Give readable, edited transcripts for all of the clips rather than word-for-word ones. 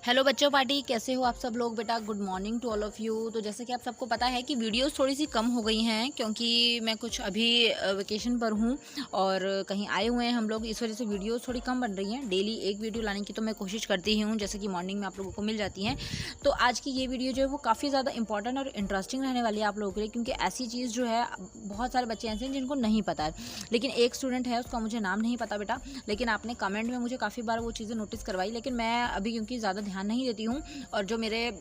Hello बच्चों party, कैसे हो आप सब लोग। बेटा good morning to all of you. तो जैसे कि आप सबको पता है कि वीडियोस थोड़ी सी कम हो गई हैं क्योंकि मैं कुछ अभी वेकेशन पर हूँ और कहीं आए हुए हैं हम लोग, इस वजह से वीडियोस थोड़ी कम बन रही हैं। डेली एक वीडियो लाने की तो मैं कोशिश करती ही हूँ, जैसे कि मॉर्निंग में आप लोगों को मिल जाती हैं। तो आज की ये वीडियो जो है वो काफ़ी ज़्यादा इंपॉर्टेंट और इंटरेस्टिंग रहने वाली है आप लोगों के लिए, क्योंकि ऐसी चीज़ जो है बहुत सारे बच्चे ऐसे हैं जिनको नहीं पता है। लेकिन एक स्टूडेंट है, उसका मुझे नाम नहीं पता बेटा, लेकिन आपने कमेंट में मुझे काफ़ी बार वो चीज़ें नोटिस करवाई, लेकिन मैं अभी क्योंकि ज़्यादा ध्यान नहीं देती हूँ और जो मेरे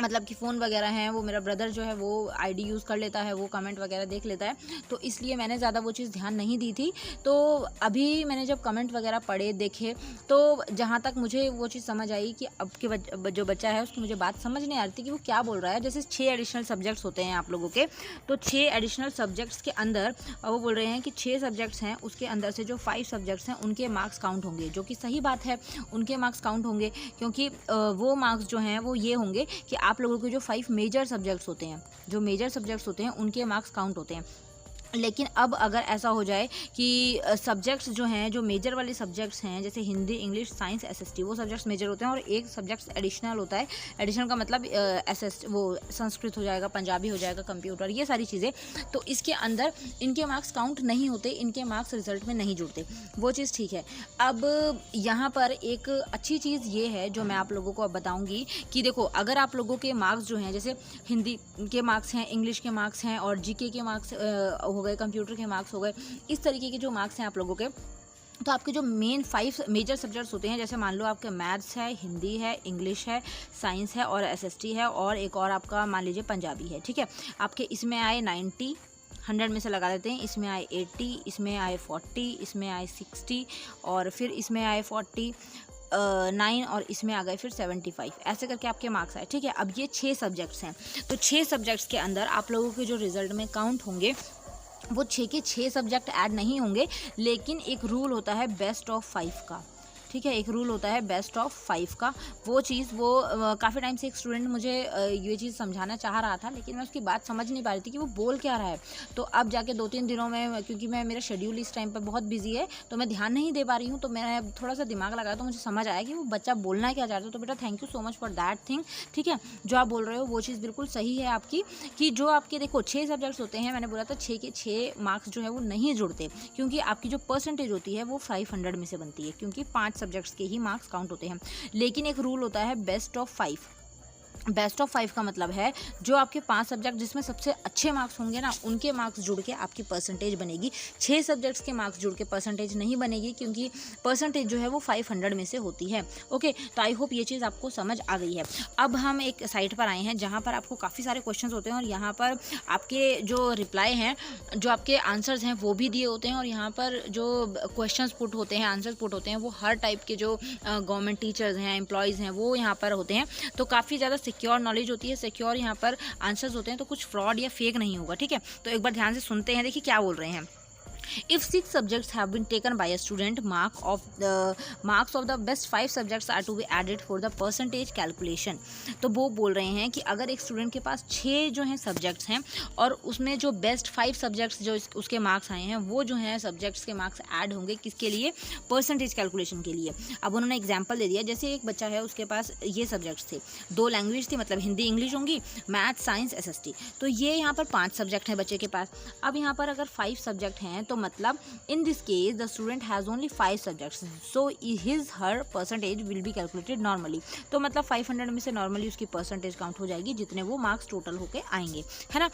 मतलब कि फ़ोन वगैरह हैं, वो मेरा ब्रदर जो है वो आईडी यूज़ कर लेता है, वो कमेंट वगैरह देख लेता है, तो इसलिए मैंने ज़्यादा वो चीज़ ध्यान नहीं दी थी। तो अभी मैंने जब कमेंट वगैरह पढ़े देखे, तो जहाँ तक मुझे वो चीज़ समझ आई कि अब के जो बच्चा है उसको मुझे बात समझ नहीं आ रही थी कि वो क्या बोल रहा है। जैसे 6 एडिशनल सब्जेक्ट्स होते हैं आप लोगों के, तो 6 एडिशनल सब्जेक्ट्स के अंदर वो बोल रहे हैं कि 6 सब्जेक्ट्स हैं, उसके अंदर से जो 5 सब्जेक्ट्स हैं उनके मार्क्स काउंट होंगे, जो कि सही बात है, उनके मार्क्स काउंट होंगे क्योंकि वो मार्क्स जो हैं वो ये होंगे कि आप लोगों के जो 5 मेजर सब्जेक्ट्स होते हैं, जो मेजर सब्जेक्ट्स होते हैं उनके मार्क्स काउंट होते हैं। लेकिन अब अगर ऐसा हो जाए कि सब्जेक्ट्स जो हैं, जो मेजर वाले सब्जेक्ट्स हैं, जैसे हिंदी, इंग्लिश, साइंस, एसएसटी, वो सब्जेक्ट्स मेजर होते हैं और एक सब्जेक्ट्स एडिशनल होता है। एडिशनल का मतलब वो संस्कृत हो जाएगा, पंजाबी हो जाएगा, कंप्यूटर, ये सारी चीज़ें। तो इसके अंदर इनके मार्क्स काउंट नहीं होते, इनके मार्क्स रिजल्ट में नहीं जुड़ते, वो चीज़ ठीक है। अब यहाँ पर एक अच्छी चीज़ ये है जो मैं आप लोगों को अब बताऊँगी कि देखो, अगर आप लोगों के मार्क्स जो हैं, जैसे हिंदी के मार्क्स हैं, इंग्लिश के मार्क्स हैं और जीके के मार्क्स हो गए, कंप्यूटर के मार्क्स हो गए, इस तरीके के जो मार्क्स हैं आप लोगों के, तो आपके जो मेन 5 मेजर सब्जेक्ट्स होते हैं, जैसे मान लो आपके मैथ्स है, हिंदी है, इंग्लिश है, साइंस है और एसएसटी है और एक और आपका मान लीजिए पंजाबी है, ठीक है। आपके इसमें आए 90, 100 में से लगा देते हैं, इसमें आए 80, इसमें आए 40, इसमें आए 60 और फिर इसमें आए 49 और इसमें आ गए फिर 75, ऐसे करके आपके मार्क्स आए, ठीक है। अब ये 6 सब्जेक्ट्स हैं, तो 6 सब्जेक्ट्स के अंदर आप लोगों के जो रिजल्ट में काउंट होंगे वो 6 के 6 सब्जेक्ट ऐड नहीं होंगे, लेकिन एक रूल होता है बेस्ट ऑफ 5 का, ठीक है। एक रूल होता है बेस्ट ऑफ 5 का। वो चीज़ काफ़ी टाइम से एक स्टूडेंट मुझे ये चीज़ समझाना चाह रहा था, लेकिन मैं उसकी बात समझ नहीं पा रही थी कि वो बोल क्या रहा है। तो अब जाके 2-3 दिनों में, क्योंकि मेरा शेड्यूल इस टाइम पर बहुत बिजी है, तो मैं ध्यान नहीं दे पा रही हूँ, तो मैंने थोड़ा सा दिमाग लगाया तो मुझे समझ आया कि वो बच्चा बोलना क्या चाहता है। तो बेटा thank you so much for that thing, ठीक है। जो आप बोल रहे हो वो चीज़ बिल्कुल सही है आपकी, कि जो आपके देखो 6 सब्जेक्ट्स होते हैं, मैंने बोला था 6 के 6 मार्क्स जो है वो नहीं जुड़ते, क्योंकि आपकी जो परसेंटेज होती है वो 500 में से बनती है, क्योंकि 5 सब्जेक्ट्स के ही मार्क्स काउंट होते हैं। लेकिन एक रूल होता है बेस्ट ऑफ 5। बेस्ट ऑफ 5 का मतलब है जो आपके 5 सब्जेक्ट जिसमें सबसे अच्छे मार्क्स होंगे ना, उनके मार्क्स जुड़ के आपकी परसेंटेज बनेगी। 6 सब्जेक्ट्स के मार्क्स जुड़ के परसेंटेज नहीं बनेगी, क्योंकि परसेंटेज जो है वो 500 में से होती है। ओके, तो आई होप ये चीज़ आपको समझ आ गई है। अब हम एक साइट पर आए हैं जहाँ पर आपको काफ़ी सारे क्वेश्चंस होते हैं और यहाँ पर आपके जो रिप्लाई हैं, जो आपके आंसर्स हैं वो भी दिए होते हैं, और यहाँ पर जो क्वेश्चंस पुट होते हैं, आंसर्स पुट होते हैं, वो हर टाइप के जो गवर्नमेंट टीचर्स हैं, एम्प्लॉयज़ हैं, वो यहाँ पर होते हैं। तो काफ़ी ज़्यादा सिक्योर नॉलेज होती है, सिक्योर यहाँ पर आंसर्स होते हैं, तो कुछ फ्रॉड या फेक नहीं होगा, ठीक है। तो एक बार ध्यान से सुनते हैं, देखिए क्या बोल रहे हैं। If 6 subjects have been taken by a student, marks of the best 5 subjects are to be added for the percentage calculation। तो वो बोल रहे हैं कि अगर एक स्टूडेंट के पास 6 जो हैं सब्जेक्ट्स हैं और उसमें जो बेस्ट 5 सब्जेक्ट्स जो उसके मार्क्स आए हैं, वो जो हैं सब्जेक्ट्स के मार्क्स ऐड होंगे, किसके लिए? परसेंटेज कैलकुलेशन के लिए। अब उन्होंने एग्जाम्पल दे दिया, जैसे एक बच्चा है, उसके पास ये सब्जेक्ट्स थे, 2 लैंग्वेज थी, मतलब हिंदी इंग्लिश होंगी, मैथ, साइंस, एसएसटी। तो ये यहाँ पर 5 सब्जेक्ट हैं बच्चे के पास। अब यहाँ पर अगर 5 सब्जेक्ट हैं, तो मतलब in this case the student has only 5 subjects, so her percentage will be calculated normally। तो मतलब 500 में से नॉर्मली उसकी परसेंटेज काउंट हो जाएगी, जितने वो मार्क्स टोटल होके आएंगे, है ना।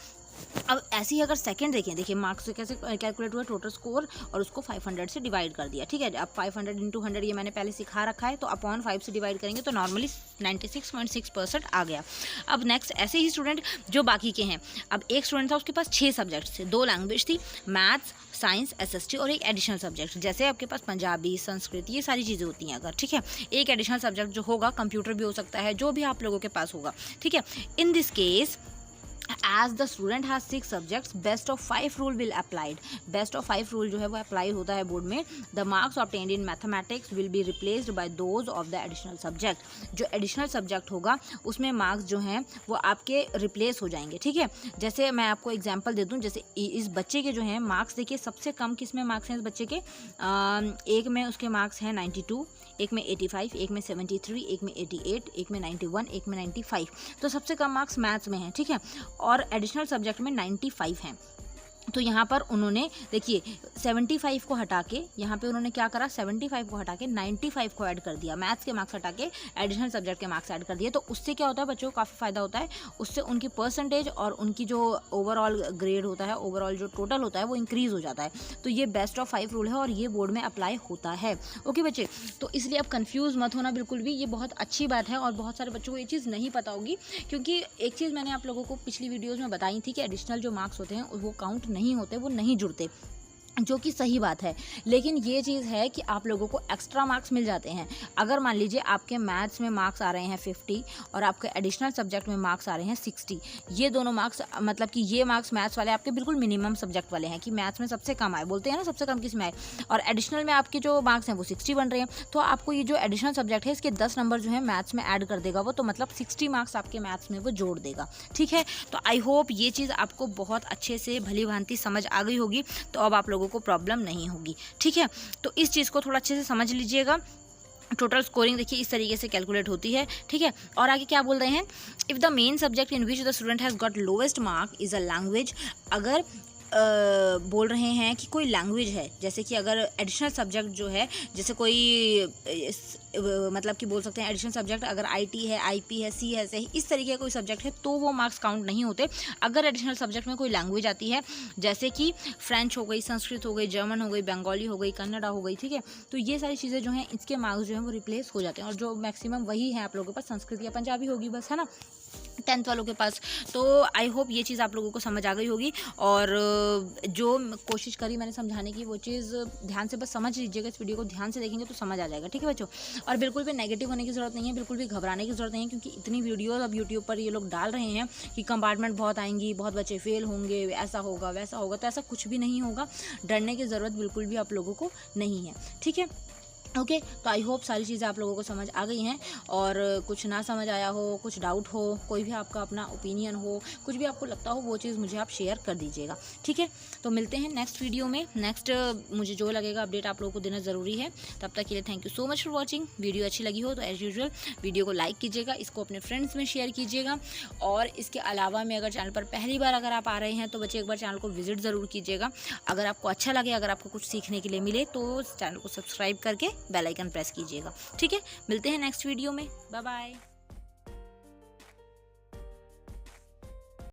अब ऐसे ही अगर सेकंड देखिए मार्क्स से कैसे कैलकुलेट हुआ, टोटल स्कोर, और उसको 500 से डिवाइड कर दिया, ठीक है। अब 500 इंटू 100 ये मैंने पहले सिखा रखा है, तो अपॉन 5 से डिवाइड करेंगे तो नॉर्मली 96.6% आ गया। अब नेक्स्ट ऐसे ही स्टूडेंट जो बाकी के हैं, अब एक स्टूडेंट था, उसके पास 6 सब्जेक्ट्स थे, 2 लैंग्वेज थी, मैथ्स, साइंस, एसएसटी और एक एडिशनल सब्जेक्ट, जैसे आपके पास पंजाबी, संस्कृत, ये सारी चीज़ें होती हैं अगर, ठीक है। एक एडिशनल सब्जेक्ट जो होगा, कंप्यूटर भी हो सकता है, जो भी आप लोगों के पास होगा, ठीक है। In this case as the student has 6 subjects, best of 5 rule will applied। best of 5 rule जो है वो अप्लाई होता है बोर्ड में। the marks obtained in mathematics will be replaced by those of the additional subject। जो additional subject होगा उसमें marks जो हैं वो आपके रिप्लेस हो जाएंगे, ठीक है। जैसे मैं आपको एग्जांपल दे दूं, जैसे इस बच्चे के जो हैं मार्क्स देखिए, सबसे कम किस में मार्क्स हैं इस बच्चे के, एक में उसके मार्क्स हैं 92, एक में 85, एक में 73, एक में 88, एक में 91, एक में 95। तो सबसे कम मार्क्स मैथ्स में हैं, ठीक है, और एडिशनल सब्जेक्ट में 95 हैं। तो यहाँ पर उन्होंने देखिए 75 को हटा के, यहाँ पे उन्होंने क्या करा, 75 को हटा के 95 को ऐड कर दिया, मैथ्स के मार्क्स हटा के एडिशनल सब्जेक्ट के मार्क्स ऐड कर दिए। तो उससे क्या होता है बच्चों को काफ़ी फ़ायदा होता है, उससे उनकी परसेंटेज और उनकी जो ओवरऑल ग्रेड होता है, ओवरऑल जो टोटल होता है वो इंक्रीज़ हो जाता है। तो ये बेस्ट ऑफ 5 रूल है और ये बोर्ड में अप्लाई होता है। ओके बच्चे, तो इसलिए अब कन्फ्यूज़ मत होना बिल्कुल भी, ये बहुत अच्छी बात है और बहुत सारे बच्चों को ये चीज़ नहीं पता होगी, क्योंकि एक चीज़ मैंने आप लोगों को पिछली वीडियोज़ में बताई थी कि एडिशनल जो मार्क्स होते हैं वो काउंट नहीं होते, वो नहीं जुड़ते, जो कि सही बात है। लेकिन ये चीज़ है कि आप लोगों को एक्स्ट्रा मार्क्स मिल जाते हैं। अगर मान लीजिए आपके मैथ्स में मार्क्स आ रहे हैं 50 और आपके एडिशनल सब्जेक्ट में मार्क्स आ रहे हैं 60, ये दोनों मार्क्स मतलब कि ये मार्क्स मैथ्स वाले आपके बिल्कुल मिनिमम सब्जेक्ट वाले हैं कि मैथ्स में सबसे कम आए, बोलते हैं ना सबसे कम किस में आए, और एडिशनल में आपके जो मार्क्स हैं वो 60 बन रहे हैं। तो आपको ये जो एडिशनल सब्जेक्ट है इसके 10 नंबर जो है मैथ्स में ऐड कर देगा वो, तो मतलब 60 मार्क्स आपके मैथ्स में वो जोड़ देगा, ठीक है। तो आई होप ये चीज़ आपको बहुत अच्छे से भली भांति समझ आ गई होगी, तो अब आप लोगों को प्रॉब्लम नहीं होगी, ठीक है। तो इस चीज़ को थोड़ा अच्छे से समझ लीजिएगा। टोटल स्कोरिंग देखिए इस तरीके से कैलकुलेट होती है, ठीक है। और आगे क्या बोल रहे हैं, if the main subject in which the student has got lowest mark is a language, अगर बोल रहे हैं कि कोई लैंग्वेज है, जैसे कि अगर एडिशनल सब्जेक्ट जो है, जैसे कोई मतलब कि बोल सकते हैं एडिशनल सब्जेक्ट अगर आईटी है, आईपी है, CS है, इस तरीके का कोई सब्जेक्ट है तो वो मार्क्स काउंट नहीं होते। अगर एडिशनल सब्जेक्ट में कोई लैंग्वेज आती है, जैसे कि फ्रेंच हो गई, संस्कृत हो गई, जर्मन हो गई, बंगाली हो गई, कन्नड़ा हो गई, ठीक है, तो ये सारी चीज़ें जो हैं इसके मार्क्स जो हैं वो रिप्लेस हो जाते हैं, और जो मैक्सिमम वही है आप लोगों के पास संस्कृत या पंजाबी होगी बस, है ना, 10th वालों के पास। तो आई होप ये चीज़ आप लोगों को समझ आ गई होगी, और जो कोशिश करी मैंने समझाने की वो चीज़ ध्यान से बस समझ लीजिएगा, इस वीडियो को ध्यान से देखेंगे तो समझ आ जाएगा, ठीक है बच्चों। और बिल्कुल भी नेगेटिव होने की ज़रूरत नहीं है, बिल्कुल भी घबराने की ज़रूरत नहीं है, क्योंकि इतनी वीडियोज़ अब यूट्यूब पर ये लोग डाल रहे हैं कि कंपार्टमेंट बहुत आएंगी, बहुत बच्चे फेल होंगे, ऐसा होगा वैसा होगा, तो ऐसा कुछ भी नहीं होगा, डरने की ज़रूरत बिल्कुल भी आप लोगों को नहीं है, ठीक है। ओके, तो आई होप सारी चीज़ें आप लोगों को समझ आ गई हैं, और कुछ ना समझ आया हो, कुछ डाउट हो, कोई भी आपका अपना ओपिनियन हो, कुछ भी आपको लगता हो वो चीज़ मुझे आप शेयर कर दीजिएगा, ठीक है। तो मिलते हैं नेक्स्ट वीडियो में, नेक्स्ट मुझे जो लगेगा अपडेट आप लोगों को देना ज़रूरी है। तब तक के लिए thank you so much for watching. Video अच्छी लगी हो तो एज़ यूजुअल वीडियो को लाइक कीजिएगा, इसको अपने फ्रेंड्स में शेयर कीजिएगा, और इसके अलावा में अगर चैनल पर पहली बार अगर आप आ रहे हैं तो बच्चे एक बार चैनल को विजिट ज़रूर कीजिएगा। अगर आपको अच्छा लगे, अगर आपको कुछ सीखने के लिए मिले तो चैनल को सब्सक्राइब करके बेल आइकन प्रेस कीजिएगा, ठीक है। मिलते हैं नेक्स्ट वीडियो में, बाय बाय।